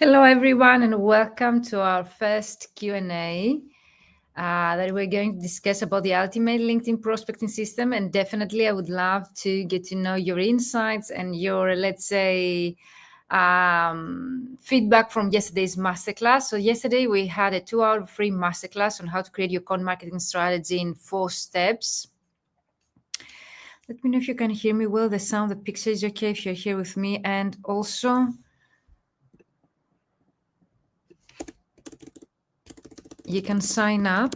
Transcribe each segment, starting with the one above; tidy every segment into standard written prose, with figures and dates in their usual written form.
Hello, everyone, and welcome to our first Q&A that we're going to discuss about the ultimate LinkedIn prospecting system. And definitely, I would love to get to know your insights and your, let's say, feedback from yesterday's masterclass. So yesterday, we had a 2-hour free masterclass on how to create your content marketing strategy in 4 steps. Let me know if you can hear me well. The sound, the picture is okay if you're here with me. And also, you can sign up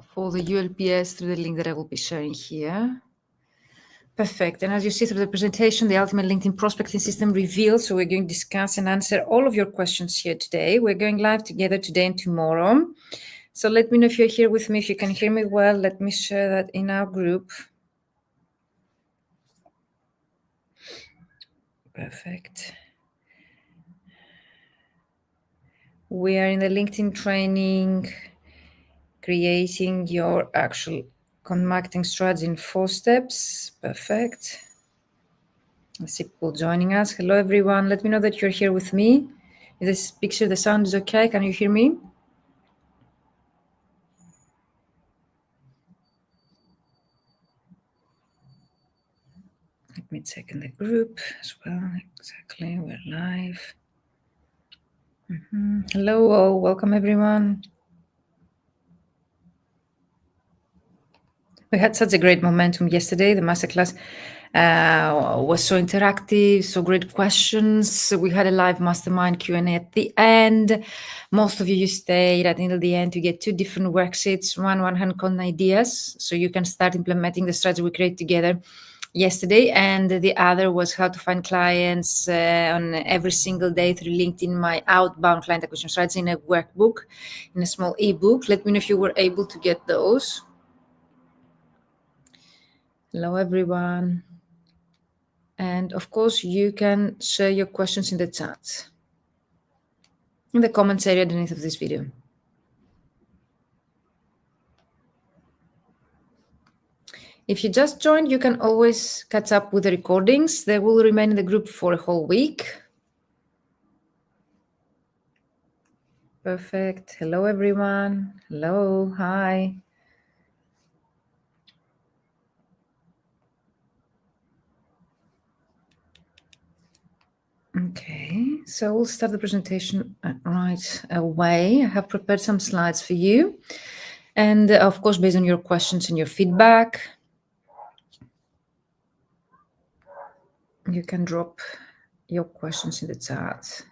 for the ULPS through the link that I will be sharing here. Perfect. And as you see through the presentation, the Ultimate LinkedIn Prospecting System revealed. So we're going to discuss and answer all of your questions here today. We're going live together today and tomorrow. So let me know if you're here with me, if you can hear me well. Let me share that in our group. Perfect. We are in the LinkedIn training, creating your actual content marketing strategy in 4 steps. Perfect. I see people joining us. Hello, everyone. Let me know that you're here with me. Is this picture, the sound is okay? Can you hear me? Let me check in the group as well. Exactly, we're live. Hello, all. Welcome, everyone. We had such a great momentum yesterday. The masterclass was so interactive, so great questions. We had a live mastermind Q&A at the end. Most of you stayed until the end to get 2 different worksheets, one hand content ideas, so you can start implementing the strategy we created together yesterday, and the other was how to find clients on every single day through LinkedIn, my outbound client acquisition strategy in a workbook, in a small ebook. Let me know if you were able to get those. Hello, everyone. And of course, you can share your questions in the chat, in the comments area underneath of this video. If you just joined, you can always catch up with the recordings. They will remain in the group for a whole week. Perfect. Hello, everyone. Hello. Hi. Okay, so we'll start the presentation right away. I have prepared some slides for you. And of course, based on your questions and your feedback, you can drop your questions in the chat.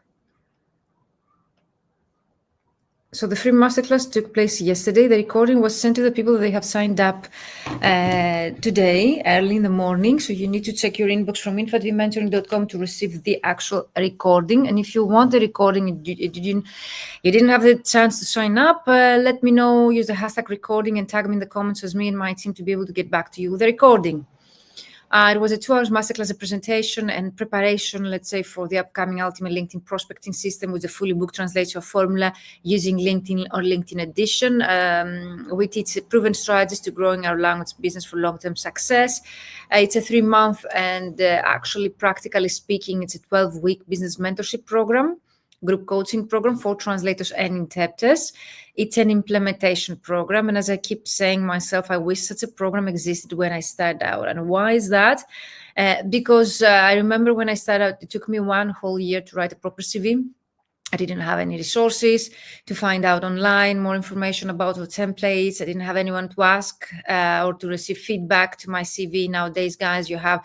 So the free masterclass took place yesterday. The recording was sent to the people that they have signed up today, early in the morning. So you need to check your inbox from info@vmentoring.com to receive the actual recording. And if you want the recording, you didn't have the chance to sign up, let me know, use the hashtag recording and tag me in the comments as me and my team to be able to get back to you with the recording. It was a 2-hour masterclass presentation and preparation, let's say, for the upcoming Ultimate LinkedIn Prospecting System with a fully booked translation formula using LinkedIn or LinkedIn Edition. We teach proven strategies to growing our language business for long-term success. It's a 3-month and actually, practically speaking, it's a 12-week business mentorship program, group coaching program for translators and interpreters. It's an implementation program. And as I keep saying myself, I wish such a program existed when I started out. And why is that? Because I remember when I started out, it took me 1 whole year to write a proper CV. I didn't have any resources to find out online more information about the templates. I didn't have anyone to ask or to receive feedback to my CV. Nowadays, guys, you have,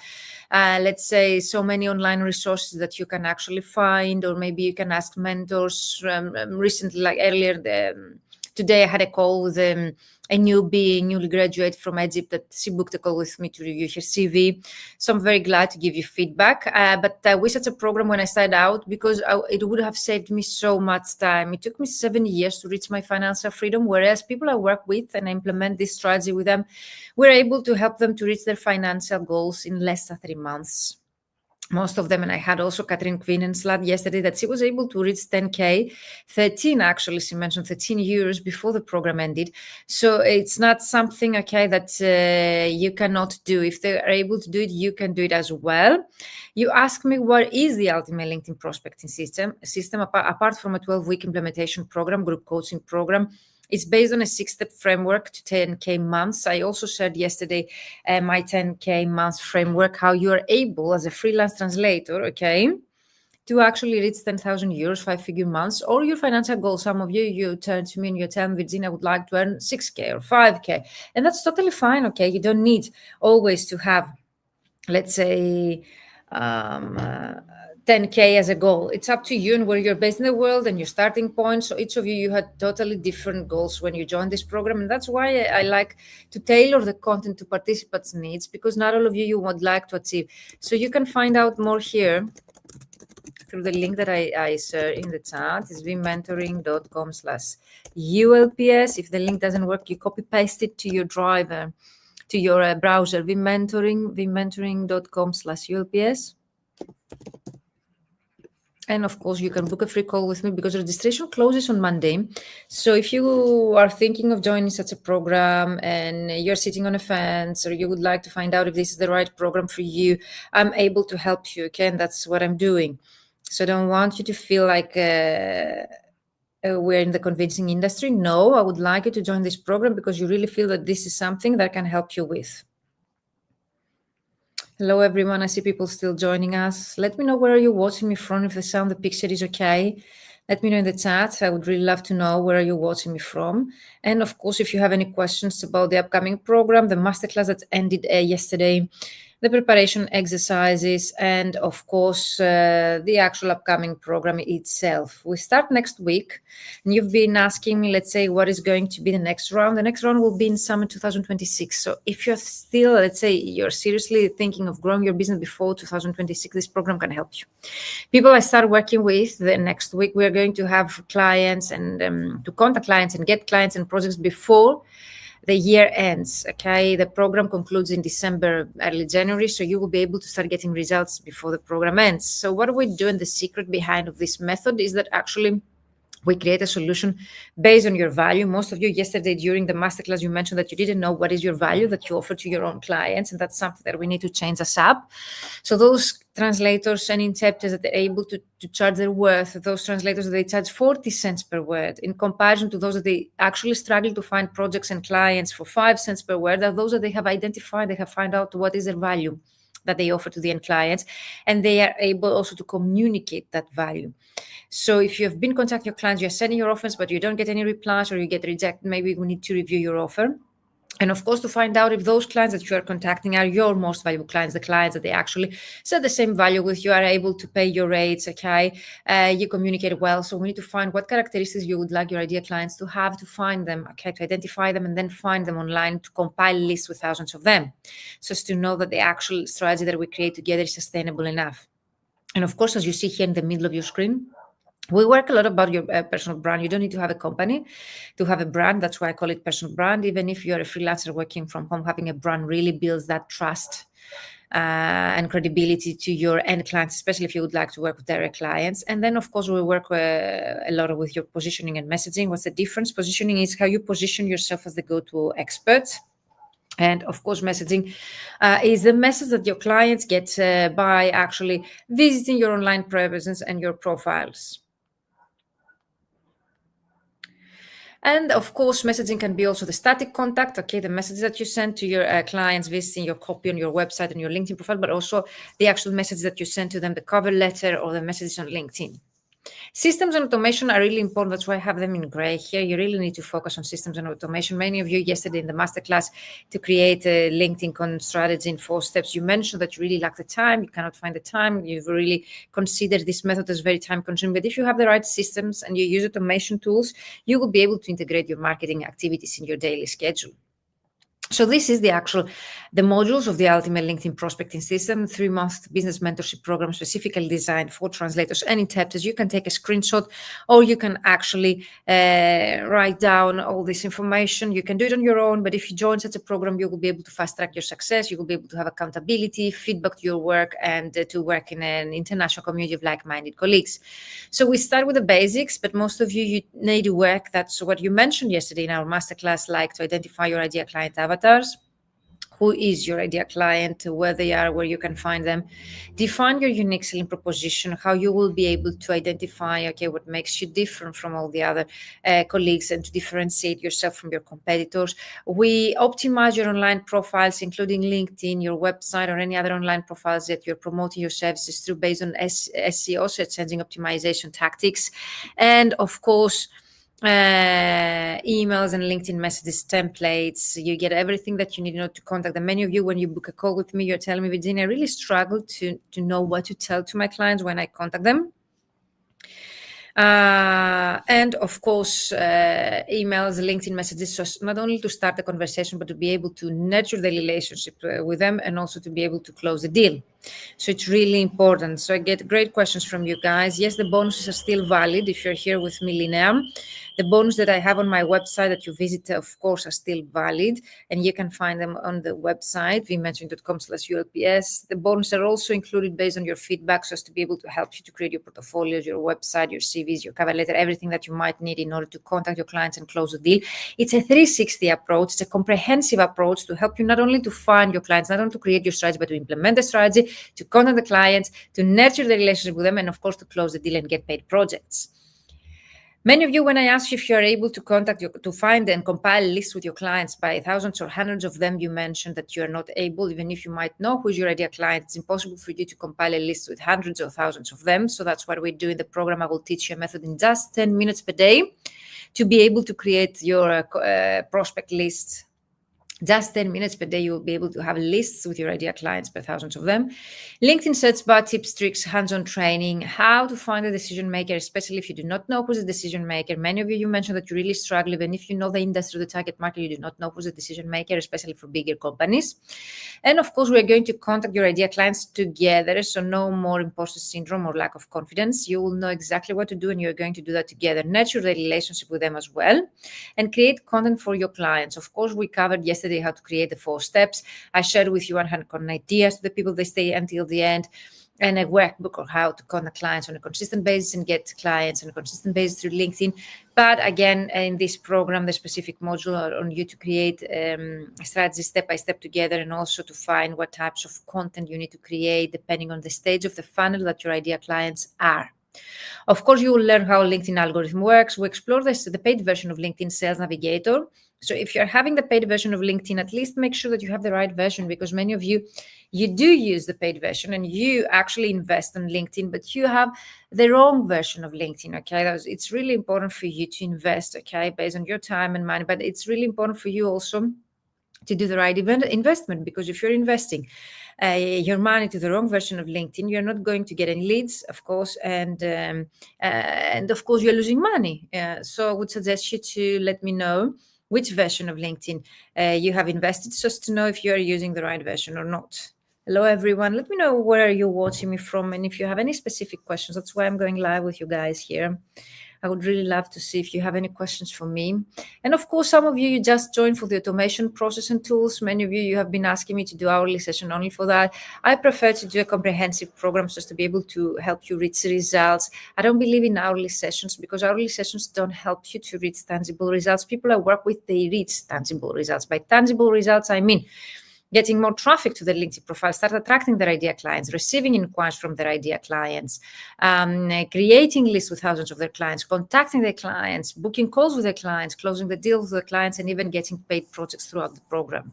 let's say, so many online resources that you can actually find, or maybe you can ask mentors. Recently, like earlier, today I had a call with a newly graduate from Egypt that she booked a call with me to review her CV. So I'm very glad to give you feedback. But I wish it's a program when I started out, because it would have saved me so much time. It took me 7 years to reach my financial freedom, whereas people I work with and I implement this strategy with them, we're able to help them to reach their financial goals in less than 3 months. most of them. And I had also Catherine Quinenslat yesterday that she was able to reach 10K, 13 actually, she mentioned 13 years before the program ended. So it's not something, okay, that you cannot do. If they are able to do it, you can do it as well. You ask me, what is the ultimate LinkedIn prospecting system? Apart from a 12-week implementation program, group coaching program, it's based on a 6-step framework to 10K months. I also shared yesterday my 10K month framework, how you are able as a freelance translator, okay, to actually reach 10,000 euros, 5-figure months, or your financial goal. Some of you turn to me and you tell me, Virginia, I would like to earn 6K or 5K. And that's totally fine, okay? You don't need always to have, let's say, 10K as a goal. It's up to you and where you're based in the world and your starting point. So each of you had totally different goals when you join this program. And that's why I like to tailor the content to participants' needs, because not all of you would like to achieve. So you can find out more here through the link that I share in the chat. It's vmentoring.com/ULPS. If the link doesn't work, you copy paste it to your driver, to your browser, vmentoring.com/ULPS. And of course, you can book a free call with me because registration closes on Monday. So if you are thinking of joining such a program and you're sitting on a fence, or you would like to find out if this is the right program for you, I'm able to help you. Okay, and that's what I'm doing. So I don't want you to feel like we're in the convincing industry. No, I would like you to join this program because you really feel that this is something that I can help you with. Hello, everyone. I see people still joining us. Let me know where are you watching me from. If the sound, the picture is okay, let me know in the chat. I would really love to know where are you watching me from. And of course, if you have any questions about the upcoming program, the masterclass that ended yesterday, the preparation exercises, and of course, the actual upcoming program itself. We start next week, and you've been asking me, let's say, what is going to be the next round. The next round will be in summer 2026. So if you're still, let's say, you're seriously thinking of growing your business before 2026, this program can help you. People I start working with the next week, we are going to have clients and to contact clients and get clients and projects before the year ends, okay? The program concludes in December, early January, so you will be able to start getting results before the program ends. So what we do, and the secret behind of this method, is that actually we create a solution based on your value. Most of you yesterday during the masterclass, you mentioned that you didn't know what is your value that you offer to your own clients, and that's something that we need to change us up. So those translators and interpreters that are able to charge their worth, those translators, they charge 40 cents per word in comparison to those that they actually struggle to find projects and clients for 5 cents per word, are those that they have identified, they have found out what is their value that they offer to the end clients, and they are able also to communicate that value. So if you have been contacting your clients, you're sending your offers, but you don't get any replies, or you get rejected, maybe we need to review your offer. And of course, to find out if those clients that you are contacting are your most valuable clients, the clients that they actually set the same value with, you are able to pay your rates, okay? You communicate well. So we need to find what characteristics you would like your ideal clients to have, to find them, okay, to identify them, and then find them online, to compile lists with thousands of them, so as to know that the actual strategy that we create together is sustainable enough. And of course, as you see here in the middle of your screen, we work a lot about your personal brand. You don't need to have a company to have a brand. That's why I call it personal brand. Even if you're a freelancer working from home, having a brand really builds that trust and credibility to your end clients, especially if you would like to work with direct clients. And then, of course, we work a lot with your positioning and messaging. What's the difference? Positioning is how you position yourself as the go-to expert. And of course, messaging is the message that your clients get by actually visiting your online presence and your profiles. And of course, messaging can be also the static contact, okay, the messages that you send to your clients visiting your copy on your website and your LinkedIn profile, but also the actual message that you send to them, the cover letter or the messages on LinkedIn. Systems and automation are really important. That's why I have them in gray here. You really need to focus on systems and automation. Many of you yesterday in the masterclass to create a LinkedIn content strategy in 4 steps, you mentioned that you really lack the time. You cannot find the time. You've really considered this method as very time consuming. But if you have the right systems and you use automation tools, you will be able to integrate your marketing activities in your daily schedule. So this is the modules of the Ultimate LinkedIn Prospecting System, 3-month business mentorship program specifically designed for translators and interpreters. You can take a screenshot, or you can actually write down all this information. You can do it on your own, but if you join such a program, you will be able to fast track your success. You will be able to have accountability, feedback to your work, and to work in an international community of like-minded colleagues. So we start with the basics, but most of you need to work. That's what you mentioned yesterday in our masterclass, like to identify your ideal client avatars. Who is your ideal client, where they are, where you can find them. Define your unique selling proposition, how you will be able to identify, what makes you different from all the other colleagues and to differentiate yourself from your competitors. We optimize your online profiles, including LinkedIn, your website, or any other online profiles that you're promoting your services through based on SEO, search engine optimization tactics. And of course, emails and LinkedIn messages templates. You get everything that you need in order to contact them. Many of you, when you book a call with me, you're telling me, Virginia, I really struggle to know what to tell to my clients when I contact them. And of course, emails, LinkedIn messages, so not only to start the conversation, but to be able to nurture the relationship with them, and also to be able to close the deal. So it's really important. So I get great questions from you guys. Yes, the bonuses are still valid if you're here with me, Linnea. The bonus that I have on my website that you visit, of course, are still valid, and you can find them on the website, vmentoring.com/ULPS. The bonuses are also included based on your feedback, so as to be able to help you to create your portfolios, your website, your CVs, your cover letter, everything that you might need in order to contact your clients and close the deal. It's a 360 approach. It's a comprehensive approach to help you not only to find your clients, not only to create your strategy, but to implement the strategy, to contact the clients, to nurture the relationship with them, and of course, to close the deal and get paid projects. Many of you, when I ask you if you are able to find and compile lists with your clients by thousands or hundreds of them, you mentioned that you are not able, even if you might know who's your ideal client. It's impossible for you to compile a list with hundreds or thousands of them. So that's what we do in the program. I will teach you a method in just 10 minutes per day to be able to create your prospect list. Just 10 minutes per day, you will be able to have lists with your ideal clients by thousands of them. LinkedIn search bar tips, tricks, hands-on training, how to find a decision maker, especially if you do not know who's a decision maker. Many of you mentioned that you really struggle, even if you know the industry, the target market, you do not know who's a decision maker, especially for bigger companies. And of course, we're going to contact your ideal clients together, so no more imposter syndrome or lack of confidence. You will know exactly what to do, and you're going to do that together. Nurture the relationship with them as well, and create content for your clients. Of course, we covered yesterday how to create the 4 steps. I shared with you 100 ideas to the people they stay until the end, and a workbook on how to contact clients on a consistent basis and get clients on a consistent basis through LinkedIn. But again, in this program, the specific module on you to create a strategy step by step together, and also to find what types of content you need to create depending on the stage of the funnel that your ideal clients are. Of course, you will learn how LinkedIn algorithm works. We explore the paid version of LinkedIn Sales Navigator. So if you're having the paid version of LinkedIn, at least make sure that you have the right version, because many of you do use the paid version and you actually invest in LinkedIn, but you have the wrong version of LinkedIn, okay? It's really important for you to invest, okay, based on your time and money, but it's really important for you also to do the right investment, because if you're investing your money to the wrong version of LinkedIn, you're not going to get any leads, of course, and of course you're losing money. So I would suggest you to let me know which version of LinkedIn you have invested, just to know if you're using the right version or not. Hello, everyone. Let me know where you're watching me from, and if you have any specific questions. That's why I'm going live with you guys here. I would really love to see if you have any questions for me. And of course, some of you just joined for the automation process and tools. Many of you have been asking me to do hourly session only for that. I prefer to do a comprehensive program just to be able to help you reach results. I don't believe in hourly sessions, because hourly sessions don't help you to reach tangible results. People I work with, they reach tangible results. By tangible results, I mean getting more traffic to their LinkedIn profile, start attracting their ideal clients, receiving inquiries from their ideal clients, creating lists with thousands of their clients, contacting their clients, booking calls with their clients, closing the deals with their clients, and even getting paid projects throughout the program.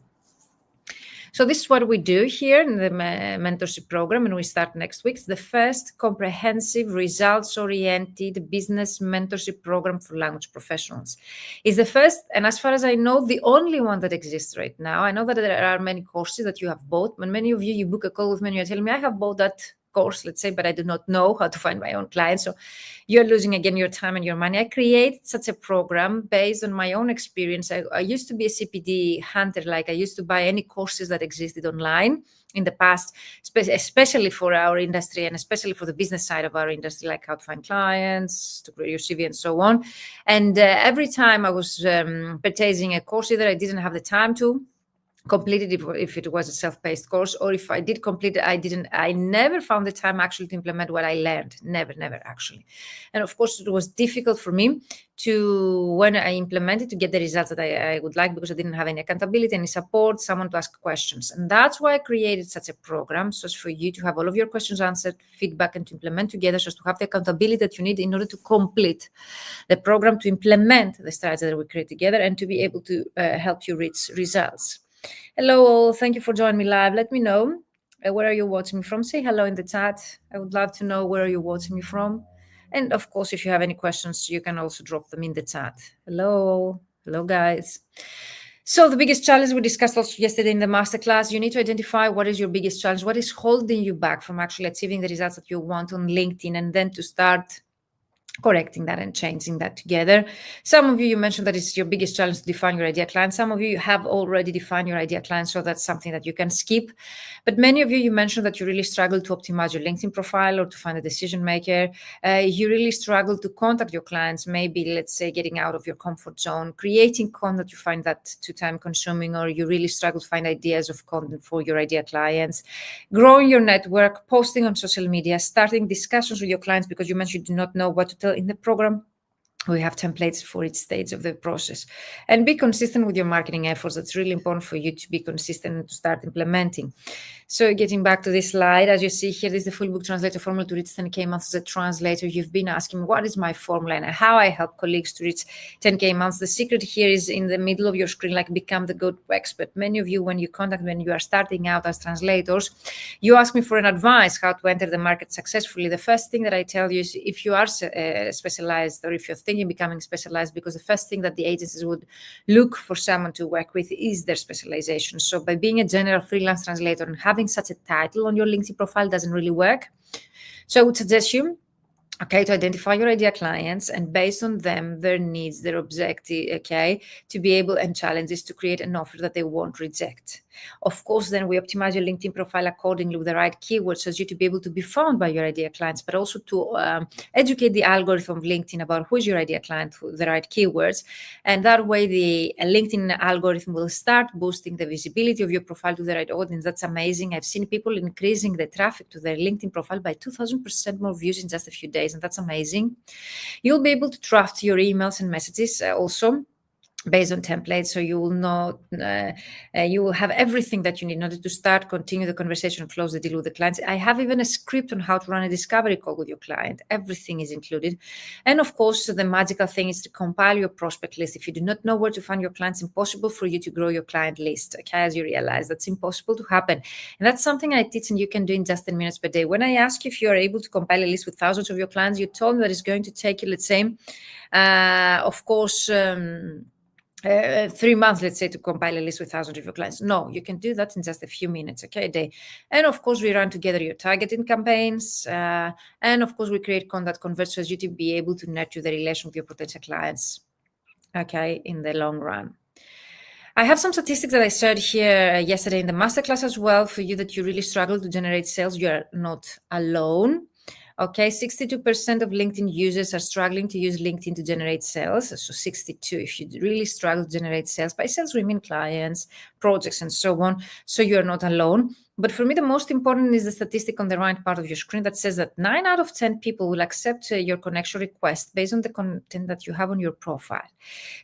So this is what we do here in the mentorship program, and we start next week. It's the first comprehensive, results-oriented business mentorship program for language professionals. It's the first, and as far as I know, the only one that exists right now. I know that there are many courses that you have bought, but many of you book a call with me and you're telling me, I have bought that course, let's say, but I do not know how to find my own clients. So you're losing again your time and your money. I created such a program based on my own experience. I used to be a CPD hunter, like I used to buy any courses that existed online in the past, especially for our industry and especially for the business side of our industry, like how to find clients, to grow your CV and so on. And every time I was purchasing a course, either I didn't have the time to complete it if it was a self-paced course, or if I did complete it, I never found the time actually to implement what I learned. Never actually. And of course, it was difficult for me when I implemented, to get the results that I would like, because I didn't have any accountability, any support, someone to ask questions. And that's why I created such a program, so as for you to have all of your questions answered, feedback, and to implement together, so as to have the accountability that you need in order to complete the program, to implement the strategy that we create together, and to be able to help you reach results. Hello all, thank you for joining me live. Let me know where are you watching me from. Say hello in the chat. I would love to know where are you watching me from. And of course, if you have any questions, you can also drop them in the chat. Hello guys. So the biggest challenge we discussed also yesterday in the masterclass, you need to identify what is your biggest challenge, what is holding you back from actually achieving the results that you want on LinkedIn, and then to start correcting that and changing that together. Some of you mentioned that it's your biggest challenge to define your ideal client. Some of you have already defined your ideal client, so that's something that you can skip. But many of you mentioned that you really struggle to optimize your LinkedIn profile or to find a decision maker. You really struggle to contact your clients, maybe, let's say, getting out of your comfort zone, creating content, you find that too time consuming, or you really struggle to find ideas of content for your ideal clients, growing your network, posting on social media, starting discussions with your clients, because you mentioned you do not know what to tell in the program. We have templates for each stage of the process. And be consistent with your marketing efforts. That's really important for you to be consistent and to start implementing. So getting back to this slide, as you see here, this is the full book translator formula to reach 10K months as a translator. You've been asking, what is my formula and how I help colleagues to reach 10K months? The secret here is in the middle of your screen, like become the go-to expert. Many of you, when you are starting out as translators, you ask me for an advice how to enter the market successfully. The first thing that I tell you is, if you are specialized, or if you're thinking becoming specialized, because the first thing that the agencies would look for someone to work with is their specialization. So by being a general freelance translator and having such a title on your LinkedIn profile doesn't really work. So I would suggest you, to identify your ideal clients, and based on them, their needs, their objective, to be able, and challenges, to create an offer that they won't reject. Of course, then we optimize your LinkedIn profile accordingly with the right keywords, so as you to be able to be found by your ideal clients, but also to educate the algorithm of LinkedIn about who is your ideal client with the right keywords. And that way, the LinkedIn algorithm will start boosting the visibility of your profile to the right audience. That's amazing. I've seen people increasing the traffic to their LinkedIn profile by 2,000% more views in just a few days. And that's amazing. You'll be able to draft your emails and messages also based on templates, so you will know, you will have everything that you need in order to start, continue the conversation, and close the deal with the clients. I have even a script on how to run a discovery call with your client. Everything is included. And of course, the magical thing is to compile your prospect list. If you do not know where to find your clients, it's impossible for you to grow your client list. As you realize, that's impossible to happen. And that's something I teach, and you can do in just 10 minutes per day. When I ask you if you are able to compile a list with thousands of your clients, you told me that it's going to take you, let's say, 3 months, let's say, to compile a list with thousands of your clients. No, you can do that in just a few minutes, a day. And of course, we run together your targeting campaigns. And of course, we create content that converts, so as you to be able to nurture the relation with your potential clients, in the long run. I have some statistics that I shared here yesterday in the masterclass as well. For you that you really struggle to generate sales, you are not alone. 62% of LinkedIn users are struggling to use LinkedIn to generate sales. So 62, if you really struggle to generate sales, by sales we mean clients, projects, and so on. So you are not alone. But for me, the most important is the statistic on the right part of your screen that says that 9 out of 10 people will accept your connection request based on the content that you have on your profile.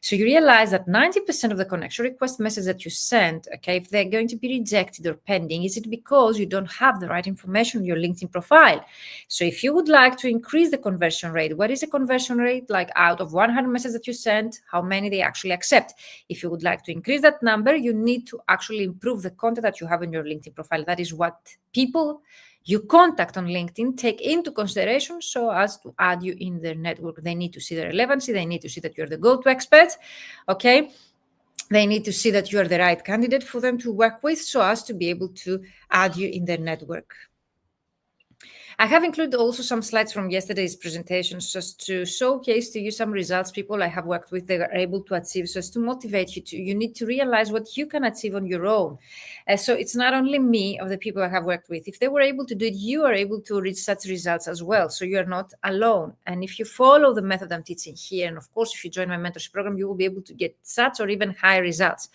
So you realize that 90% of the connection request messages that you send, if they're going to be rejected or pending, is it because you don't have the right information on your LinkedIn profile? So if you would like to increase the conversion rate, what is the conversion rate? Like out of 100 messages that you send, how many they actually accept? If you would like to increase that number, you need to actually improve the content that you have in your LinkedIn profile. That is what people you contact on LinkedIn take into consideration so as to add you in their network. They need to see the relevancy. They need to see that you're the go-to expert, They need to see that you are the right candidate for them to work with so as to be able to add you in their network. I have included also some slides from yesterday's presentations just to showcase to you some results people I have worked with, they are able to achieve, so as to motivate you to, you need to realize what you can achieve on your own. So it's not only me of the people I have worked with. If they were able to do it, you are able to reach such results as well. So you are not alone. And if you follow the method I'm teaching here, and of course, if you join my mentorship program, you will be able to get such or even higher results.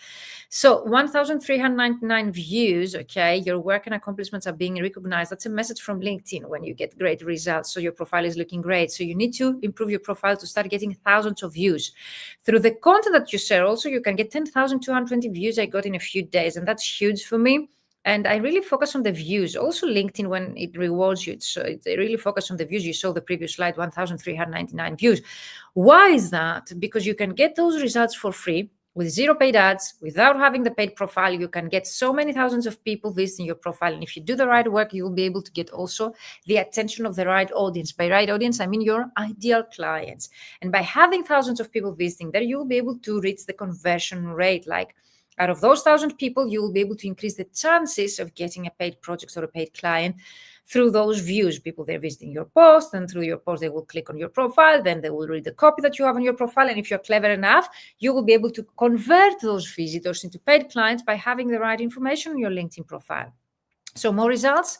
So 1,399 views, okay, your work and accomplishments are being recognized. That's a message from LinkedIn when you get great results. So your profile is looking great. So you need to improve your profile to start getting thousands of views. Through the content that you share, also, you can get 10,220 views I got in a few days. And that's huge for me. And I really focus on the views. Also, LinkedIn, when it rewards you, it really focus on the views. You saw the previous slide, 1,399 views. Why is that? Because you can get those results for free with zero paid ads, without having the paid profile. You can get so many thousands of people visiting your profile. And if you do the right work, you will be able to get also the attention of the right audience. By right audience, I mean your ideal clients. And by having thousands of people visiting there, you will be able to reach the conversion rate. Like, out of those 1,000 people, you will be able to increase the chances of getting a paid project or a paid client through those views. People, they're visiting your post, and through your post, they will click on your profile. Then they will read the copy that you have on your profile. And if you're clever enough, you will be able to convert those visitors into paid clients by having the right information on your LinkedIn profile. So more results.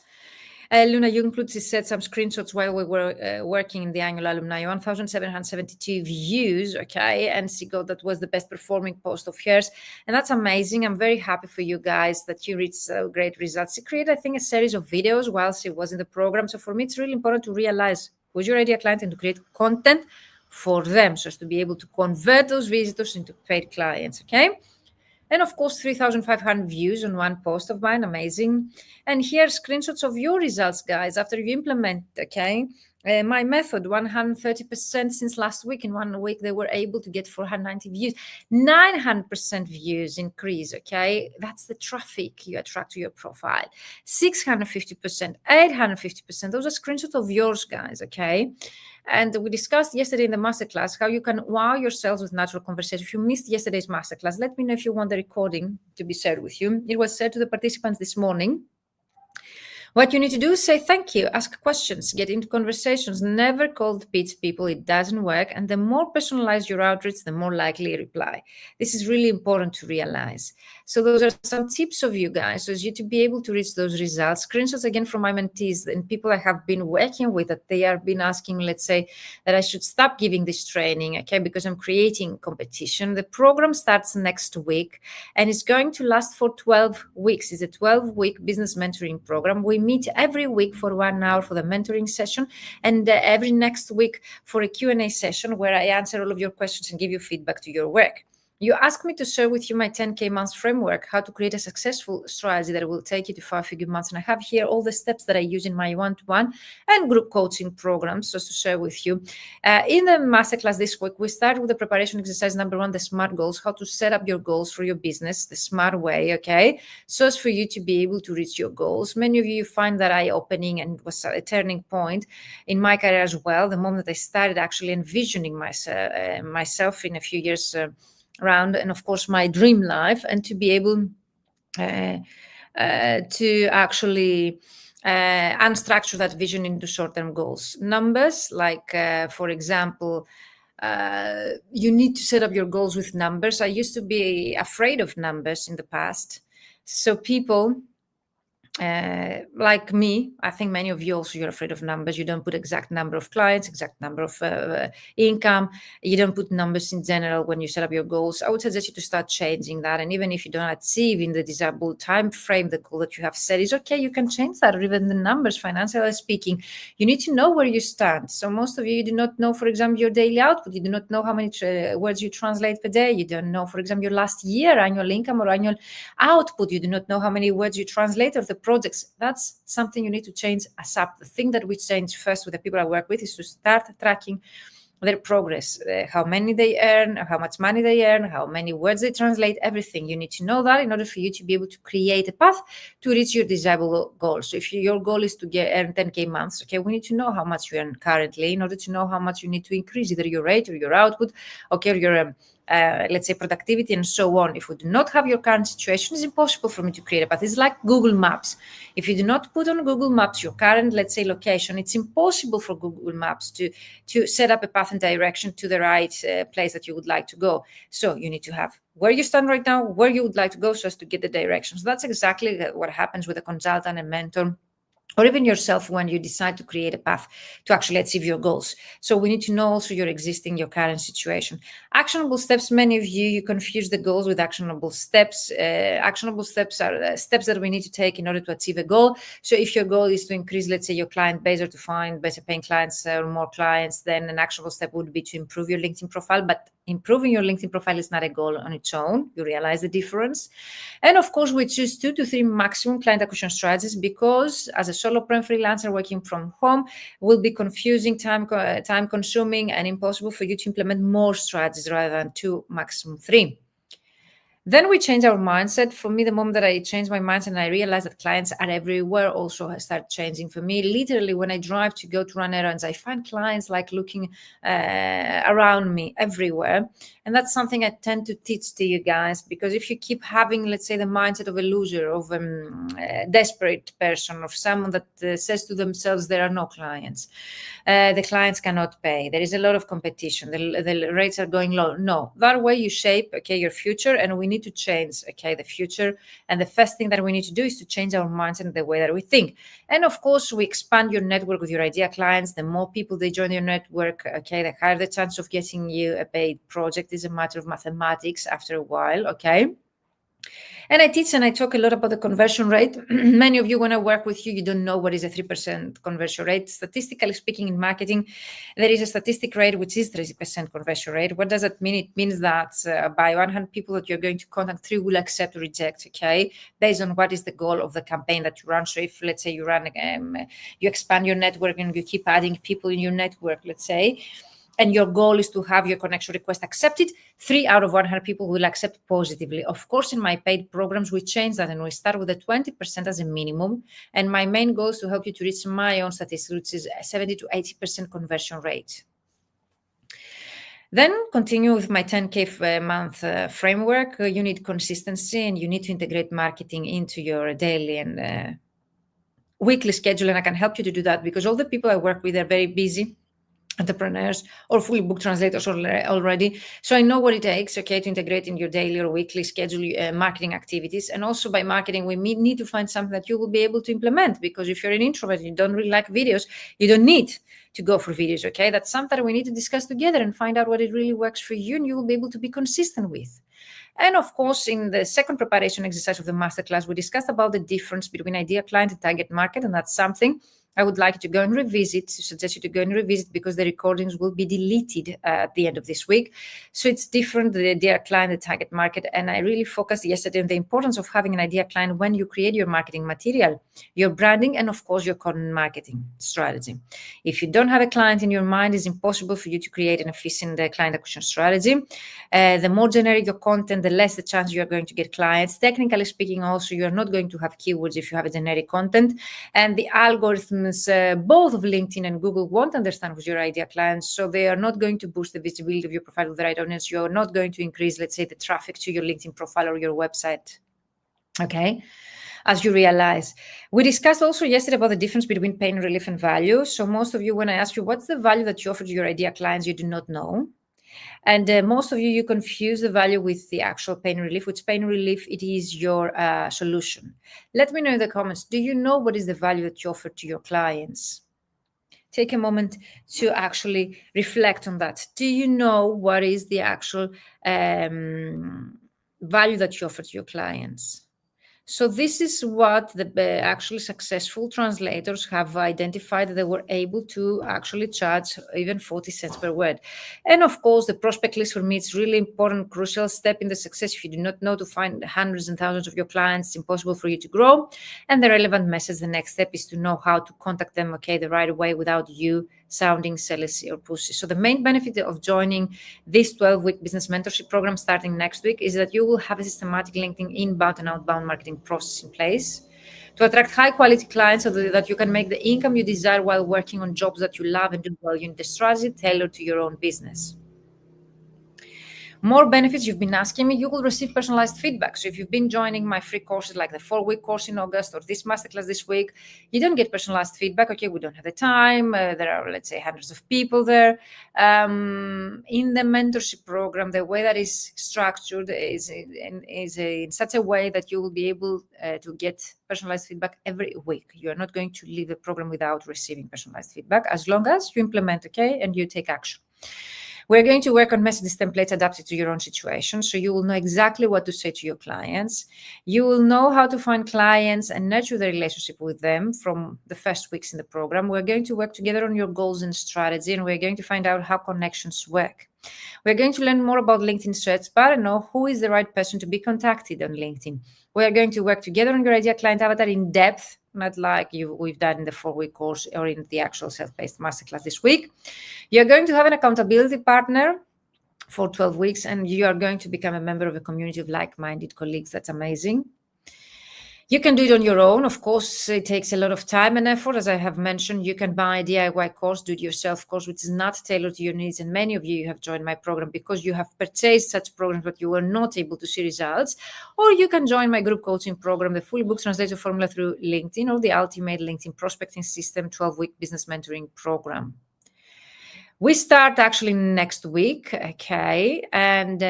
Luna Jungplut said some screenshots while we were working in the annual alumni, 1,772 views, okay, and she got that was the best performing post of hers, and that's amazing. I'm very happy for you guys that you reached great results. She created, I think, a series of videos while she was in the program, so for me, it's really important to realize who's your ideal client and to create content for them, so as to be able to convert those visitors into paid clients, okay? And of course, 3,500 views on one post of mine, amazing. And here, screenshots of your results, guys, after you implement, okay? My method, 130% since last week. In 1 week, they were able to get 490 views, 900% views increase, okay? That's the traffic you attract to your profile. 650%, 850%. Those are screenshots of yours, guys, okay? And we discussed yesterday in the masterclass how you can wow yourselves with natural conversation. If you missed yesterday's masterclass, let me know if you want the recording to be shared with you. It was said to the participants this morning. What you need to do is say thank you, ask questions, get into conversations, never cold pitch people. It doesn't work. And the more personalized your outreach, the more likely reply. This is really important to realize. So those are some tips of you guys, so as you to be able to reach those results. Screenshots again from my mentees and people I have been working with, that they have been asking, let's say, that I should stop giving this training, okay, because I'm creating competition. The program starts next week and it's going to last for 12 weeks. It's a 12-week business mentoring program. We meet every week for 1 hour for the mentoring session, and every next week for a Q&A session where I answer all of your questions and give you feedback to your work. You asked me to share with you my 10K months framework, how to create a successful strategy that will take you to 5-figure months. And I have here all the steps that I use in my one-to-one and group coaching programs just to share with you. In the masterclass this week, we start with the preparation exercise number 1, the SMART goals, how to set up your goals for your business, the smart way, okay? So as for you to be able to reach your goals. Many of you find that eye-opening and was a turning point in my career as well, the moment that I started actually envisioning myself in a few years around, and of course my dream life, and to be able to actually unstructure that vision into short-term goals. Numbers, like for example, you need to set up your goals with numbers. I used to be afraid of numbers in the past. So people like me, I think many of you also, you're afraid of numbers. You don't put exact number of clients, exact number of income. You don't put numbers in general when you set up your goals. I would suggest you to start changing that. And even if you don't achieve in the desirable time frame, the goal that you have set is okay, you can change that, or even the numbers, financially speaking. You need to know where you stand. So most of you do not know, for example, your daily output. You do not know how many words you translate per day. You don't know, for example, your last year annual income or annual output. You do not know how many words you translate or the projects. That's something you need to change ASAP. The thing that we change first with the people I work with is to start tracking their progress, how many they earn, how much money they earn, how many words they translate, everything. You need to know that in order for you to be able to create a path to reach your desirable goals. So if your goal is to earn 10K months, okay, we need to know how much you earn currently in order to know how much you need to increase either your rate or your output, okay, or your let's say, productivity and so on. If we do not have your current situation, it's impossible for me to create a path. It's like Google Maps. If you do not put on Google Maps your current, let's say, location, it's impossible for Google Maps to set up a path and direction to the right place that you would like to go. So you need to have where you stand right now, where you would like to go, so as to get the directions. That's exactly what happens with a consultant, a mentor, or even yourself when you decide to create a path to actually achieve your goals. So we need to know also your current situation. Actionable steps, many of you confuse the goals with actionable steps. Actionable steps are steps that we need to take in order to achieve a goal. So if your goal is to increase, let's say, your client base or to find better paying clients or more clients, then an actionable step would be to improve your LinkedIn profile. But improving your LinkedIn profile is not a goal on its own. You realize the difference. And of course, we choose 2 to 3 maximum client acquisition strategies because as a solopreneur freelancer working from home will be confusing, time consuming, and impossible for you to implement more strategies rather than 2, maximum 3. Then we change our mindset. For me, the moment that I changed my mindset and I realized that clients are everywhere also start changing for me. Literally, when I drive to go to run errands, I find clients like looking around me everywhere. And that's something I tend to teach to you guys, because if you keep having, let's say, the mindset of a loser, of a desperate person, of someone that says to themselves, there are no clients, the clients cannot pay, there is a lot of competition, the rates are going low. No, that way you shape, your future, and we need to change, the future. And the first thing that we need to do is to change our mindset and the way that we think. And of course, we expand your network with your idea clients. The more people they join your network, the higher the chance of getting you a paid project. Is a matter of mathematics after a while, And I teach and I talk a lot about the conversion rate. Many of you, when I work with you, you don't know what is a 3% conversion rate. Statistically speaking, in marketing, there is a statistic rate which is 30% conversion rate. What does that mean? It means that by 100 people that you're going to contact, 3 will accept or reject, based on what is the goal of the campaign that you run. So if, let's say, you run, you expand your network and you keep adding people in your network, let's say, and your goal is to have your connection request accepted, 3 out of 100 people will accept positively. Of course, in my paid programs, we change that and we start with a 20% as a minimum. And my main goal is to help you to reach my own statistic, which is a 70 to 80% conversion rate. Then continue with my 10K month framework. You need consistency and you need to integrate marketing into your daily and weekly schedule. And I can help you to do that because all the people I work with are very busy entrepreneurs or fully booked translators already. So I know what it takes, to integrate in your daily or weekly schedule marketing activities. And also by marketing, we need to find something that you will be able to implement, because if you're an introvert, you don't really like videos, you don't need to go for videos, That's something that we need to discuss together and find out what it really works for you and you will be able to be consistent with. And of course, in the second preparation exercise of the masterclass, we discussed about the difference between ideal client and target market. And that's something I would like to go and revisit, to suggest you to go and revisit, because the recordings will be deleted at the end of this week. So it's different, the ideal client, the target market. And I really focused yesterday on the importance of having an ideal client when you create your marketing material, your branding, and of course, your content marketing strategy. If you don't have a client in your mind, it's impossible for you to create an efficient client acquisition strategy. The more generic your content, the less the chance you are going to get clients. Technically speaking, also, you are not going to have keywords if you have a generic content. And the algorithms, both of LinkedIn and Google, won't understand who's your ideal clients. So they are not going to boost the visibility of your profile with the right audience. You're not going to increase, let's say, the traffic to your LinkedIn profile or your website. As you realize. We discussed also yesterday about the difference between pain relief and value. So most of you, when I ask you, what's the value that you offer to your ideal clients, you do not know. And most of you confuse the value with the actual pain relief, which pain relief, it is your solution. Let me know in the comments, do you know what is the value that you offer to your clients? Take a moment to actually reflect on that. Do you know what is the actual value that you offer to your clients? So this is what the actually successful translators have identified, that they were able to actually charge even 40 cents per word. And of course, the prospect list for me, it's really important, crucial step in the success. If you do not know to find hundreds and thousands of your clients, it's impossible for you to grow. And the relevant message, the next step is to know how to contact them, the right way without you sounding salesy or pushy. So the main benefit of joining this 12-week business mentorship program starting next week is that you will have a systematic LinkedIn inbound and outbound marketing process in place to attract high-quality clients so that you can make the income you desire while working on jobs that you love and do well. You need a strategy tailored to your own business. More benefits, you've been asking me, you will receive personalized feedback. So if you've been joining my free courses like the 4-week course in August or this masterclass this week, you don't get personalized feedback. Okay, we don't have the time. There are, let's say, hundreds of people there. In the mentorship program, the way that is structured is in such a way that you will be able to get personalized feedback every week. You are not going to leave the program without receiving personalized feedback as long as you implement, okay, and you take action. We're going to work on messages templates adapted to your own situation. So you will know exactly what to say to your clients. You will know how to find clients and nurture the relationship with them from the first weeks in the program. We're going to work together on your goals and strategy, and we're going to find out how connections work. We're going to learn more about LinkedIn search bar and know who is the right person to be contacted on LinkedIn. We are going to work together on your ideal client avatar in depth, not like we've done in the 4-week course or in the actual self-paced masterclass this week. You're going to have an accountability partner for 12 weeks, and you are going to become a member of a community of like-minded colleagues. That's amazing. You can do it on your own. Of course, it takes a lot of time and effort. As I have mentioned, you can buy a DIY course, do-it-yourself course, which is not tailored to your needs. And many of you have joined my program because you have purchased such programs, but you were not able to see results. Or you can join my group coaching program, the Full Book Translator Formula through LinkedIn, or the Ultimate LinkedIn Prospecting System 12-week business mentoring program. We start actually next week, okay, and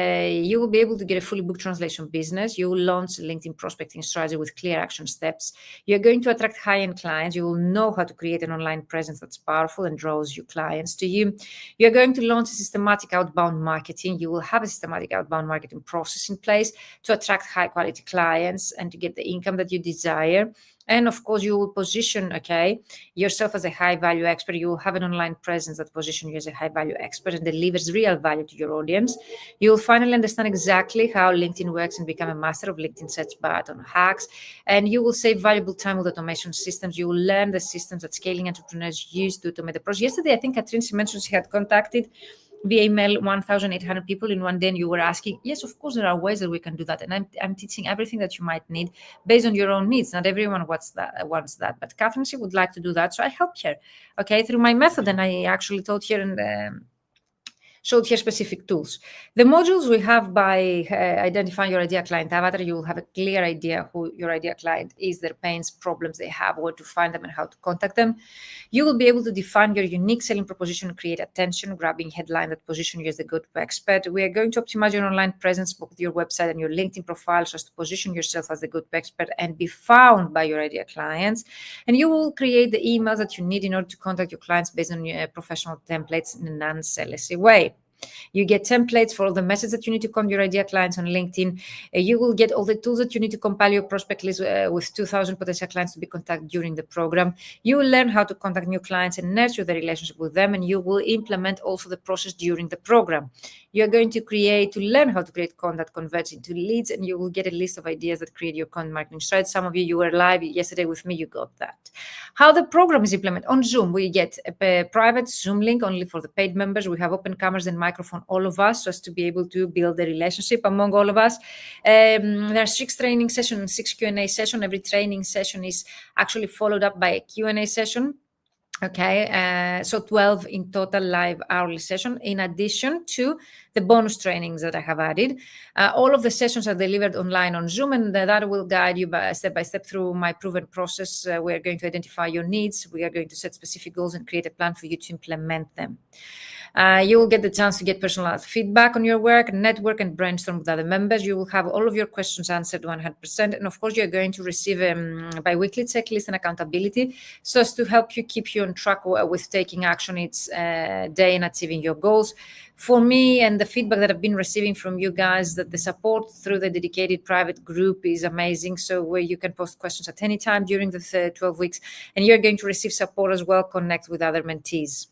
you will be able to get a fully booked translation business. You will launch a LinkedIn prospecting strategy with clear action steps. You're going to attract high-end clients. You will know how to create an online presence that's powerful and draws your clients to you. You're going to launch a systematic outbound marketing. You will have a systematic outbound marketing process in place to attract high-quality clients and to get the income that you desire. And of course, you will position, okay, yourself as a high-value expert. You will have an online presence that positions you as a high-value expert and delivers real value to your audience. You will finally understand exactly how LinkedIn works and become a master of LinkedIn search button hacks. And you will save valuable time with automation systems. You will learn the systems that scaling entrepreneurs use to automate the process. Yesterday, I think Katrin, she mentioned she had contacted via email 1,800 people in one day, and you were asking, yes, of course, there are ways that we can do that. And I'm teaching everything that you might need based on your own needs. Not everyone wants that. But Catherine, she would like to do that. So I helped her, okay, through my method. And I actually taught her and showed here specific tools. The modules we have by identifying your ideal client avatar, you will have a clear idea who your ideal client is, their pains, problems they have, where to find them and how to contact them. You will be able to define your unique selling proposition, create attention, grabbing headline that position you as the go-to expert. We are going to optimize your online presence, both your website and your LinkedIn profile, so as to position yourself as the go-to expert and be found by your ideal clients. And you will create the emails that you need in order to contact your clients based on your professional templates in a non-salesy way. You get templates for all the messages that you need to contact your ideal clients on LinkedIn. You will get all the tools that you need to compile your prospect list with 2,000 potential clients to be contacted during the program. You will learn how to contact new clients and nurture the relationship with them, and you will implement also the process during the program. You're going to learn how to create content converts into leads, and you will get a list of ideas that create your content marketing strategy. Some of you were live yesterday with me, you got that. How the program is implemented on Zoom, we get a private Zoom link only for the paid members. We have open cameras and microphone, all of us, so as to be able to build a relationship among all of us. There are 6 training sessions and 6 Q&A sessions. Every training session is actually followed up by a Q&A session. Okay, so 12 in total live hourly session, in addition to the bonus trainings that I have added. All of the sessions are delivered online on Zoom, and that will guide you step by step through my proven process. We are going to identify your needs. We are going to set specific goals and create a plan for you to implement them. You will get the chance to get personalized feedback on your work, network, and brainstorm with other members. You will have all of your questions answered 100%. And of course, you're going to receive a bi-weekly checklist and accountability so as to help you keep you on track with taking action each day and achieving your goals. For me, and the feedback that I've been receiving from you guys, that the support through the dedicated private group is amazing. So where you can post questions at any time during the 12 weeks, and you're going to receive support as well, connect with other mentees.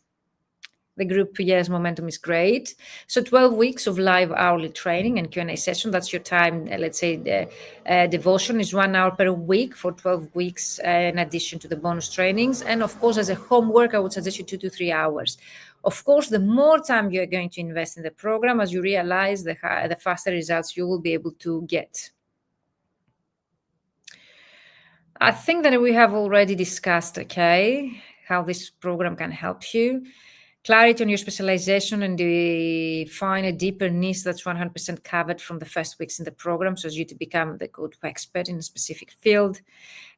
The group, yes, momentum is great. So 12 weeks of live hourly training and Q&A session. That's your time, let's say, devotion is 1 hour per week for 12 weeks in addition to the bonus trainings. And of course, as a homework, I would suggest you 2 to 3 hours. Of course, the more time you're going to invest in the program, as you realize, the faster results you will be able to get. I think that we have already discussed, okay, how this program can help you. clarity on your specialization and define a deeper niche that's 100% covered from the first weeks in the program, so as you to become the go-to expert in a specific field.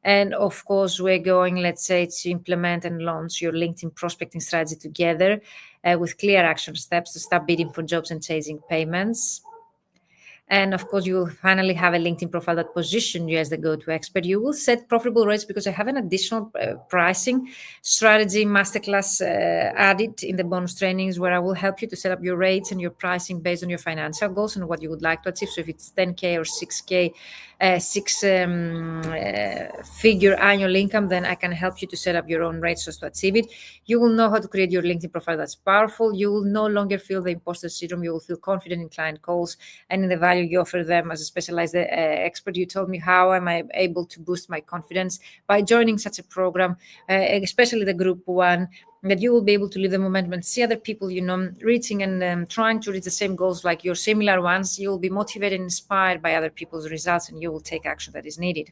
And of course, we're going, let's say, to implement and launch your LinkedIn prospecting strategy together with clear action steps to start bidding for jobs and chasing payments. And of course, you will finally have a LinkedIn profile that positions you as the go-to expert. You will set profitable rates because I have an additional pricing strategy masterclass added in the bonus trainings where I will help you to set up your rates and your pricing based on your financial goals and what you would like to achieve. So if it's 10K or 6K, figure annual income, then I can help you to set up your own rates just to achieve it. You will know how to create your LinkedIn profile that's powerful. You will no longer feel the imposter syndrome. You will feel confident in client calls and in the value you offer them as a specialized expert. You told me how am I able to boost my confidence by joining such a program, especially the group one, that you will be able to leave the momentum and see other people, reaching and trying to reach the same goals like your similar ones. You will be motivated and inspired by other people's results, and you will take action that is needed.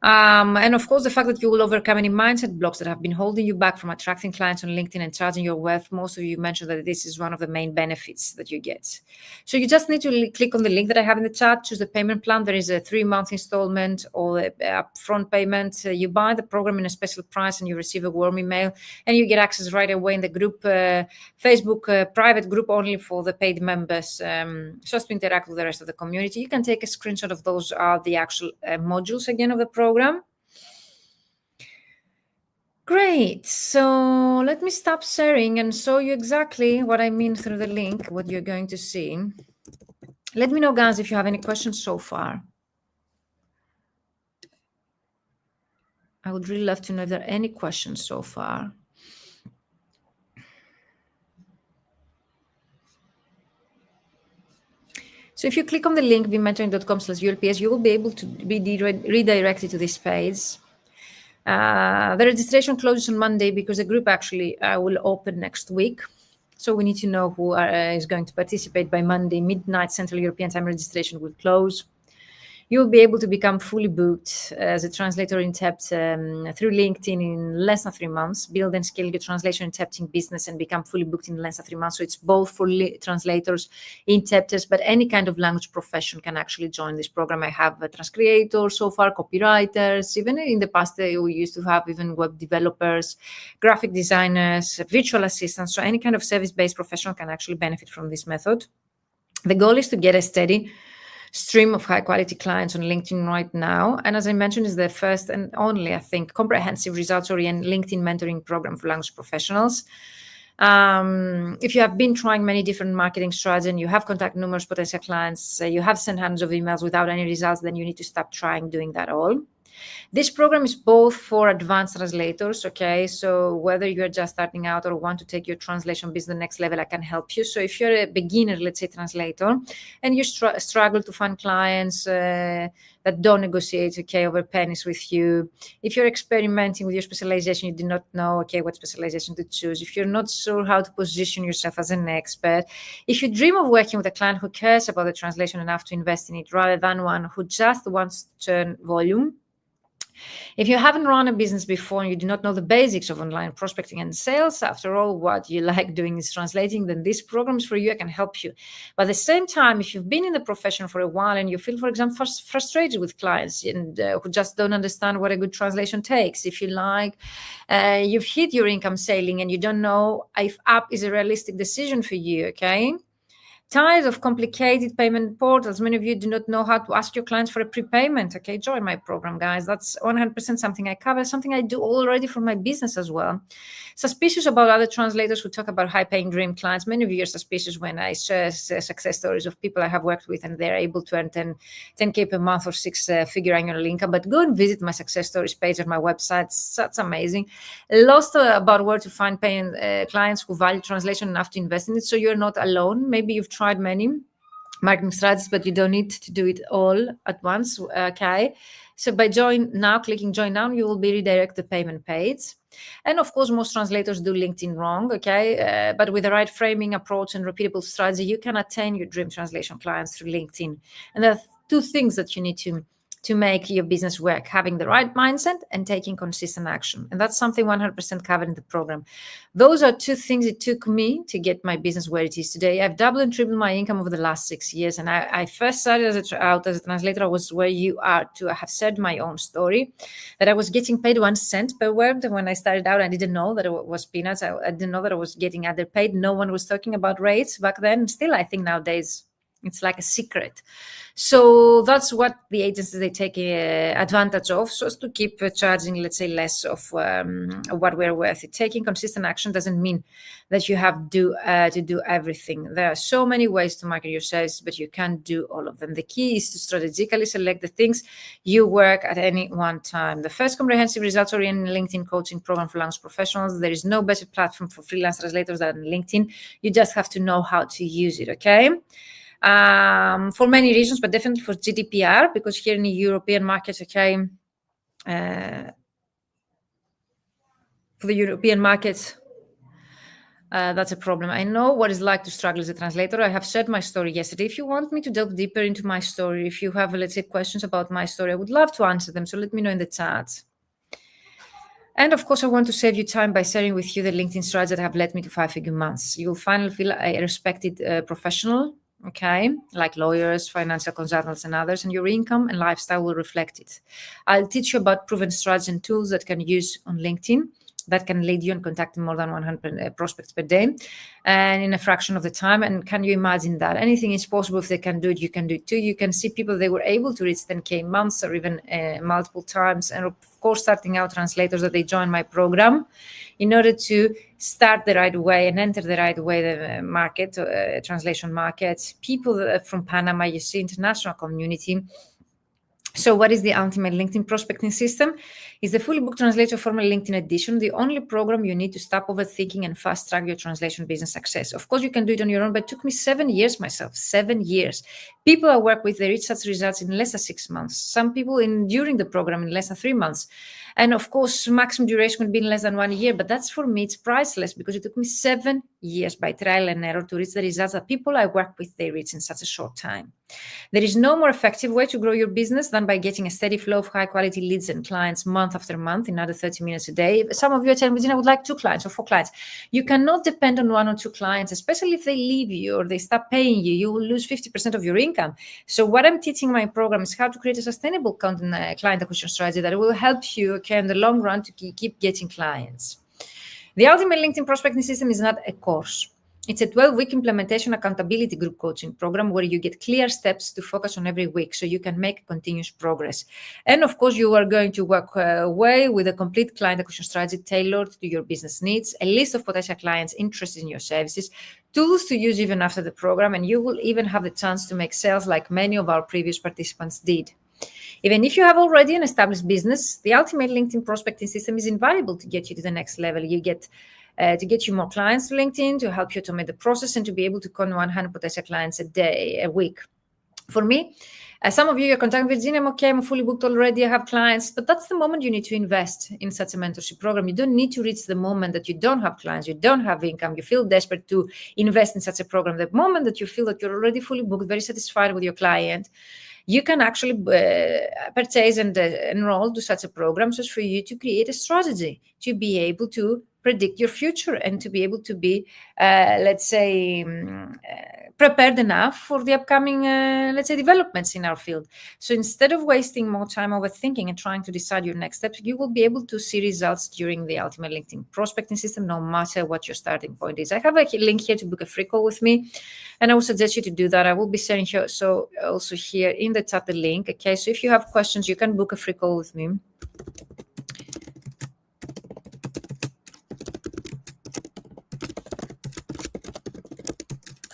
And of course, the fact that you will overcome any mindset blocks that have been holding you back from attracting clients on LinkedIn and charging your worth. Most of you mentioned that this is one of the main benefits that you get. So you just need to click on the link that I have in the chat, choose the payment plan. There is a 3-month installment or a upfront payment. You buy the program in a special price and you receive a warm email, and you get access right away in the group, Facebook private group only for the paid members, just to interact with the rest of the community. You can take a screenshot of those are the actual modules again of the program. Great. So let me stop sharing and show you exactly what I mean through the link, what you're going to see. Let me know, guys, if you have any questions so far. I would really love to know if there are any questions so far. So if you click on the link, vmentoring.com/ULPS, you will be able to be redirected to this page. The registration closes on Monday because the group actually will open next week. So we need to know who is going to participate by Monday, midnight Central European Time. Registration will close. You will be able to become fully booked as a translator in TEPT through LinkedIn in less than 3 months, build and scale your translation and TEPTing business and become fully booked in less than 3 months. So it's both for translators, interpreters, but any kind of language profession can actually join this program. I have transcreators so far, copywriters, even in the past we used to have even web developers, graphic designers, virtual assistants. So any kind of service-based professional can actually benefit from this method. The goal is to get a steady stream of high-quality clients on LinkedIn right now. And as I mentioned, is the first and only, I think, comprehensive results-oriented LinkedIn mentoring program for language professionals. If you have been trying many different marketing strategies and you have contacted numerous potential clients, you have sent hundreds of emails without any results, then you need to stop trying doing that all. This program is both for advanced translators, okay? So whether you're just starting out or want to take your translation business to the next level, I can help you. So if you're a beginner, let's say translator, and you struggle to find clients that don't negotiate, okay, over pennies with you, if you're experimenting with your specialization, you do not know, okay, what specialization to choose, if you're not sure how to position yourself as an expert, if you dream of working with a client who cares about the translation enough to invest in it rather than one who just wants to turn volume, if you haven't run a business before and you do not know the basics of online prospecting and sales, after all, what you like doing is translating, then this program is for you. I can help you. But at the same time, if you've been in the profession for a while and you feel, for example, frustrated with clients and who just don't understand what a good translation takes, if you like, you've hit your income ceiling and you don't know if app is a realistic decision for you, okay? Tired of complicated payment portals. Many of you do not know how to ask your clients for a prepayment. Okay, join my program, guys. That's 100% something I cover, something I do already for my business as well. Suspicious about other translators who talk about high-paying dream clients. Many of you are suspicious when I share success stories of people I have worked with and they're able to earn 10K per month or 6-figure annual income. But go and visit my success stories page on my website. That's amazing. Lost about where to find paying clients who value translation enough to invest in it. So you're not alone. Maybe you've tried many marketing strategies, but you don't need to do it all at once, okay? So by clicking join now, you will be redirected to the payment page. And of course, most translators do LinkedIn wrong, okay? But with the right framing, approach, and repeatable strategy, you can attain your dream translation clients through LinkedIn. And there are 2 things that you need to to make your business work, having the right mindset and taking consistent action. And that's something 100% covered in the program. Those are two things it took me to get my business where it is today. I've doubled and tripled my income over the last 6 years. And I first started out as a translator. I was where you are to have said my own story, that I was getting paid 1 cent per word. And when I started out, I didn't know that it was peanuts. I didn't know that I was getting underpaid. No one was talking about rates back then. Still, I think nowadays, it's like a secret. So that's what the agencies, they take advantage of, so as to keep charging, let's say, less of what we're worth. Taking consistent action doesn't mean that you have to do everything. There are so many ways to market your services, but you can't do all of them. The key is to strategically select the things you work at any one time. The first comprehensive results-oriented LinkedIn coaching program for language professionals. There is no better platform for freelance translators than LinkedIn. You just have to know how to use it, okay? For many reasons, but definitely for GDPR, because here in the European markets, okay, for the European markets, that's a problem. I know what it's like to struggle as a translator. I have shared my story yesterday. If you want me to delve deeper into my story, if you have, let's say, questions about my story, I would love to answer them. So let me know in the chat. And of course, I want to save you time by sharing with you the LinkedIn strategies that have led me to 5-figure months. You'll finally feel a respected professional, okay, like lawyers, financial consultants, and others, and your income and lifestyle will reflect it. I'll teach you about proven strategies and tools that can use on LinkedIn that can lead you in contacting more than 100 prospects per day and in a fraction of the time. And can you imagine that? Anything is possible. If they can do it, you can do it too. You can see people, they were able to reach 10K months or even multiple times. And of course, starting out translators that they join my program in order to start the right way and enter the right way the market, translation markets, people from Panama, you see, international community. So what is the ultimate LinkedIn prospecting system? It's the fully booked translator formal LinkedIn edition, the only program you need to stop overthinking and fast track your translation business success. Of course, you can do it on your own, but it took me 7 years myself, 7 years. People I work with, they reach such results in less than 6 months. Some people during the program in less than 3 months. And of course, maximum duration would be in less than 1 year, but that's for me, it's priceless because it took me 7 years by trial and error to reach the results that people I work with, they reach in such a short time. There is no more effective way to grow your business than by getting a steady flow of high-quality leads and clients month after month in under 30 minutes a day. Some of you are telling me, I would like 2 clients or 4 clients. You cannot depend on 1 or 2 clients, especially if they leave you or they stop paying you. You will lose 50% of your income. So what I'm teaching in my program is how to create a sustainable client acquisition strategy that will help you, okay, in the long run to keep getting clients. The ultimate LinkedIn prospecting system is not a course. It's a 12-week implementation accountability group coaching program where you get clear steps to focus on every week so you can make continuous progress. And of course, you are going to work away with a complete client acquisition strategy tailored to your business needs, a list of potential clients interested in your services, tools to use even after the program, and you will even have the chance to make sales like many of our previous participants did. Even if you have already an established business, the ultimate LinkedIn prospecting system is invaluable to get you to the next level. You get to get you more clients to LinkedIn, to help you automate the process, and to be able to con 100 potential clients a week. For me, some of you are contacting Virginia, I'm okay, I'm fully booked already, I have clients, but that's the moment you need to invest in such a mentorship program. You don't need to reach the moment that you don't have clients, you don't have income, you feel desperate to invest in such a program. The moment that you feel that you're already fully booked, very satisfied with your client, you can actually purchase and enroll to such a program just for you to create a strategy to be able to predict your future and to be able to be, let's say, prepared enough for the upcoming, let's say, developments in our field. So instead of wasting more time overthinking and trying to decide your next steps, you will be able to see results during the ultimate LinkedIn prospecting system, no matter what your starting point is. I have a link here to book a free call with me, and I would suggest you to do that. I will be sharing here, so also here in the chat the link. Okay, so if you have questions, you can book a free call with me.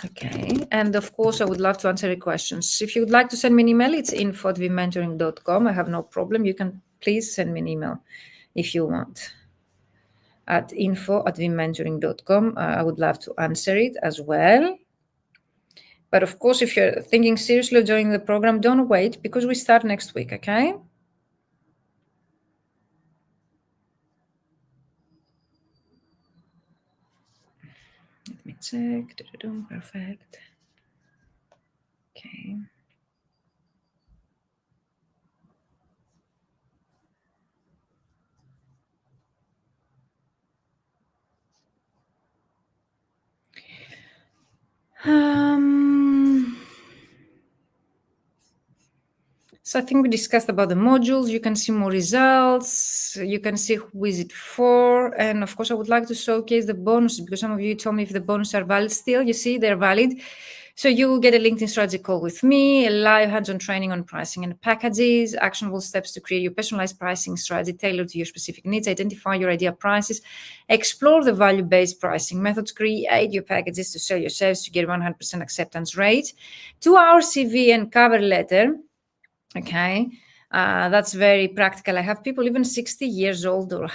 Okay, and of course, I would love to answer your questions. If you would like to send me an email, it's info@vmentoring.com. I have no problem. You can please send me an email if you want at info@vmentoring.com. I would love to answer it as well. But of course, if you're thinking seriously of joining the program, don't wait because we start next week, okay? Let me check. Perfect. Okay. So I think we discussed about the modules. You can see more results. You can see who is it for. And of course, I would like to showcase the bonuses because some of you told me if the bonuses are valid still. You see, they're valid. So you will get a LinkedIn strategy call with me, a live hands-on training on pricing and packages, actionable steps to create your personalized pricing strategy tailored to your specific needs, identify your ideal prices, explore the value-based pricing methods, create your packages to sell your service to get 100% acceptance rate, 2-hour CV and cover letter. Okay, that's very practical. I have people even 60 years old or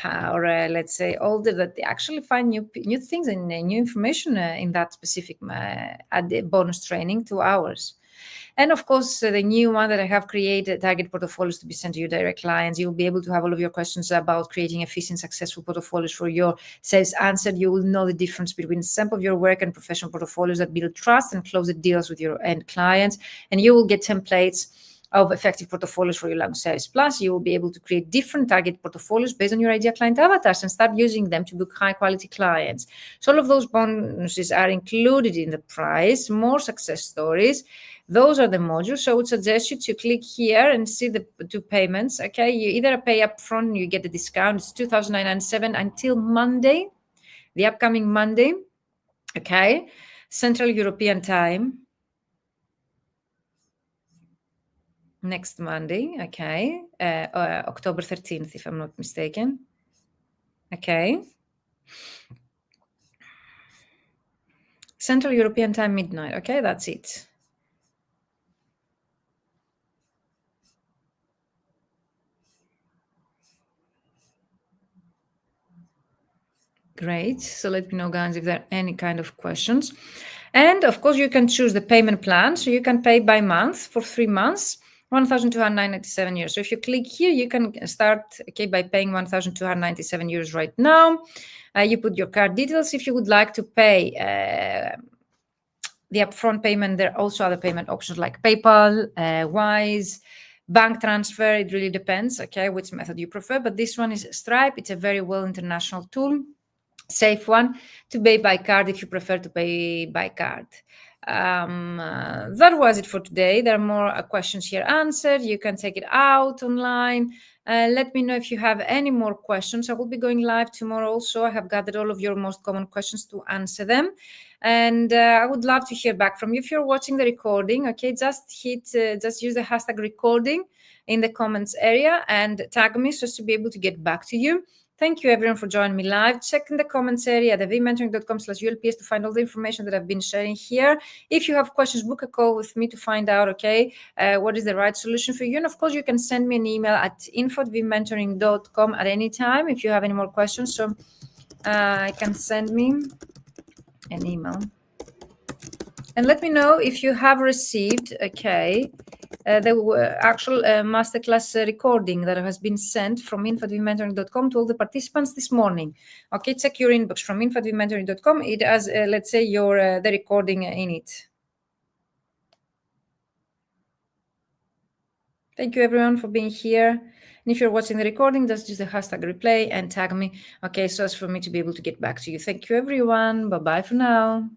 let's say older that they actually find new things and new information in that specific at the bonus training, 2 hours. And of course, the new one that I have created, target portfolios to be sent to your direct clients. You'll be able to have all of your questions about creating efficient, successful portfolios for your sales answered. You will know the difference between sample of your work and professional portfolios that build trust and close the deals with your end clients. And you will get templates of effective portfolios for your launch service. Plus, you will be able to create different target portfolios based on your ideal client avatars and start using them to book high-quality clients. So all of those bonuses are included in the price, more success stories. Those are the modules. So I would suggest you to click here and see the 2 payments. Okay, you either pay up front and you get the discount. It's $2,997 until Monday, the upcoming Monday. Okay, Central European Time. Next Monday, okay, October 13th, if I'm not mistaken. Okay. Central European Time, midnight. Okay, that's it. Great. So let me know, guys, if there are any kind of questions. And of course, you can choose the payment plan. So you can pay by month for 3 months. 1,297 euros. So if you click here, you can start by paying 1,297 euros right now. You put your card details. If you would like to pay the upfront payment, there are also other payment options like PayPal, Wise, bank transfer. It really depends, which method you prefer. But this one is Stripe. It's a very well international tool, safe one to pay by card if you prefer to pay by card. That was it for today. There are more questions here answered. You can take it out online. Let me know if you have any more questions. I will be going live tomorrow also. I have gathered all of your most common questions to answer them. And I would love to hear back from you. If you're watching the recording, just use the hashtag recording in the comments area and tag me so as to be able to get back to you. Thank you, everyone, for joining me live. Check in the comments area at thevimentoring.com/ULPS to find all the information that I've been sharing here. If you have questions, book a call with me to find out, what is the right solution for you. And of course, you can send me an email at info@thevimentoring.com at any time if you have any more questions. So I can send me an email. And let me know if you have received, the actual masterclass recording that has been sent from info@thevimentoring.com to all the participants this morning. Okay, check your inbox from info@thevimentoring.com. It has, let's say, the recording in it. Thank you, everyone, for being here. And if you're watching the recording, just use the hashtag replay and tag me, so as for me to be able to get back to you. Thank you, everyone. Bye-bye for now.